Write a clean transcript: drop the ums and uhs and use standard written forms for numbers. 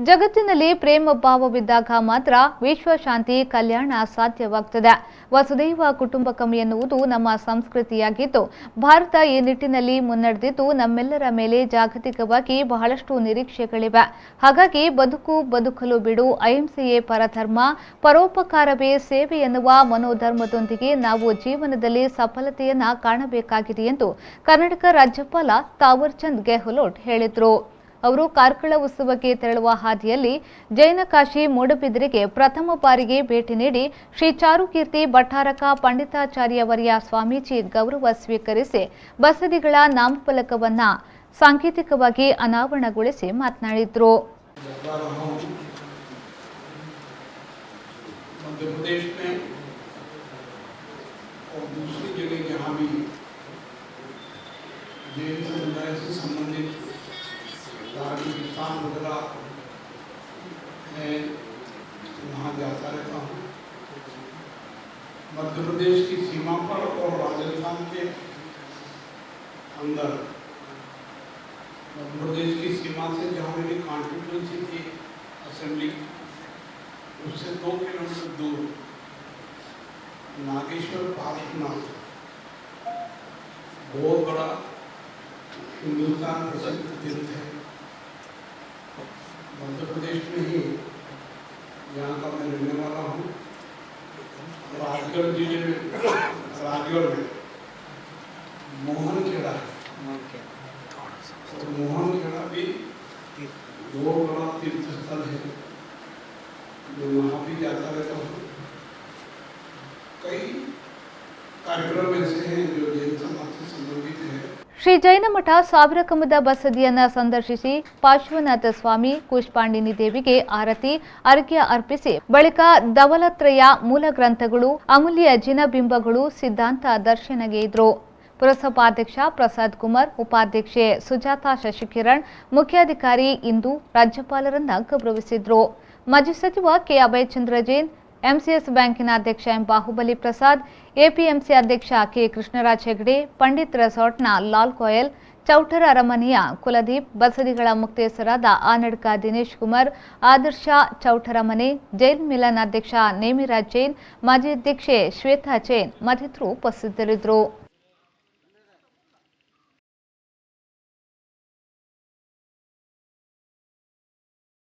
ಜಗತ್ತಿನಲ್ಲಿ ಪ್ರೇಮ ಭಾವವಿದ್ದಾಗ ಮಾತ್ರ ವಿಶ್ವ ಶಾಂತಿ ಕಲ್ಯಾಣ ಸಾಧ್ಯವಾಗುತ್ತದೆ. ವಸುದೈವ ಕುಟುಂಬಕಂ ಎನ್ನುವುದು ನಮ್ಮ ಸಂಸ್ಕೃತಿಯಾಗಿದ್ದು, ಭಾರತ ಈ ನಿಟ್ಟಿನಲ್ಲಿ ಮುನ್ನಡೆದಿದ್ದು ನಮ್ಮೆಲ್ಲರ ಮೇಲೆ ಜಾಗತಿಕವಾಗಿ ಬಹಳಷ್ಟು ನಿರೀಕ್ಷೆಗಳಿವೆ. ಹಾಗಾಗಿ ಬದುಕಲು ಬಿಡು, ಅಹಿಂಸೆಯೇ ಪರಧರ್ಮ, ಪರೋಪಕಾರವೇ ಸೇವೆ ಎನ್ನುವ ಮನೋಧರ್ಮದೊಂದಿಗೆ ನಾವು ಜೀವನದಲ್ಲಿ ಸಫಲತೆಯನ್ನ ಕಾಣಬೇಕಾಗಿದೆ ಎಂದು ಕರ್ನಾಟಕ ರಾಜ್ಯಪಾಲ ತಾವರ್ ಚಂದ್ ಗೆಹ್ಲೋಟ್ ಹೇಳಿದರು. ಅವರು ಕಾರ್ಕಳ ಉತ್ಸವಕ್ಕೆ ತೆರಳುವ ಹಾದಿಯಲ್ಲಿ ಜೈನ ಕಾಶಿ ಮೂಡಬಿದಿರೆಗೆ ಪ್ರಥಮ ಬಾರಿಗೆ ಭೇಟಿ ನೀಡಿ ಶ್ರೀ ಚಾರುಕೀರ್ತಿ ಭಟ್ಟಾರಕ ಪಂಡಿತಾಚಾರ್ಯವರ್ಯ ಸ್ವಾಮೀಜಿ ಗೌರವ ಸ್ವೀಕರಿಸಿ ಬಸದಿಗಳ ನಾಮಫಲಕವನ್ನ ಸಾಂಕೇತಿಕವಾಗಿ ಅನಾವರಣಗೊಳಿಸಿ ಮಾತನಾಡಿದರು. धार्मिक स्थान वगैरह है, वहाँ जाता रहता हूँ। मध्य प्रदेश की सीमा पर और राजस्थान के अंदर, मध्य प्रदेश की सीमा से जहाँ मेरी कॉन्स्टिट्यूंसी थी असेंबली, उससे 2 किलोमीटर दूर नागेश्वर पार्श्वनाथ बहुत बड़ा हिंदुस्तान प्रसिद्ध तीर्थ है। मध्य प्रदेश में ही यहाँ का मैं रहने वाला हूँ। राजगढ़ जिले में, राजगढ़ में मोहनखेड़ा है, तो मोहनखेड़ा भी बहुत बड़ा तीर्थ स्थल है, जो वहाँ भी जाता रहता हूँ। कई कार्यक्रम ऐसे हैं जो जैन समाज से संबंधित है। ಶ್ರೀ ಜೈನ ಮಠ ಸಾವಿರಕಂಬದ ಬಸದಿಯನ್ನು ಸಂದರ್ಶಿಸಿ ಪಾರ್ಶ್ವನಾಥ ಸ್ವಾಮಿ, ಕೂಷ್ಪಾಂಡಿನಿ ದೇವಿಗೆ ಆರತಿ ಅರ್ಘ್ಯ ಅರ್ಪಿಸಿ ಬಳಿಕ ಧವಲತ್ರಯ ಮೂಲ ಗ್ರಂಥಗಳು, ಅಮೂಲ್ಯ ಜಿನಬಿಂಬಗಳು, ಸಿದ್ಧಾಂತ ದರ್ಶನಗೈದರು. ಪುರಸಭಾಧ್ಯಕ್ಷ ಪ್ರಸಾದ್ ಕುಮಾರ್, ಉಪಾಧ್ಯಕ್ಷೆ ಸುಜಾತಾ ಶಶಿಕಿರಣ್, ಮುಖ್ಯಾಧಿಕಾರಿ ಇಂದು ರಾಜ್ಯಪಾಲರನ್ನ ಗೌರವಿಸಿದ್ರು. ಮಾಜಿ ಸಚಿವ ಕೆ ಅಭಯಚಂದ್ರ ಜೈನ್, ಎಂಸಿಎಸ್ ಬ್ಯಾಂಕಿನ ಅಧ್ಯಕ್ಷ ಎಂ ಬಾಹುಬಲಿ ಪ್ರಸಾದ್, ಎಪಿಎಂಸಿ ಅಧ್ಯಕ್ಷ ಕೆ ಕೃಷ್ಣರಾಜ್ ಹೆಗಡೆ, ಪಂಡಿತ್ ರೆಸಾರ್ಟ್ನ ಲಾಲ್ ಗೋಯಲ್, ಚೌಟರ ಅರಮನೆಯ ಕುಲದೀಪ್, ಬಸದಿಗಳ ಮುಕ್ತೇಸರಾದ ಆನಡ್ಕ ದಿನೇಶ್ ಕುಮಾರ್, ಆದರ್ಶ ಚೌಟರ ಮನೆ, ಜೈನ್ ಮಿಲನ್ ಅಧ್ಯಕ್ಷ ನೇಮಿರಾಜ್ ಜೈನ್, ಮಾಜಿ ಅಧ್ಯಕ್ಷೆ ಶ್ವೇತಾ ಜೈನ್ ಮತ್ತಿತರರು ಉಪಸ್ಥಿತರಿದ್ದರು.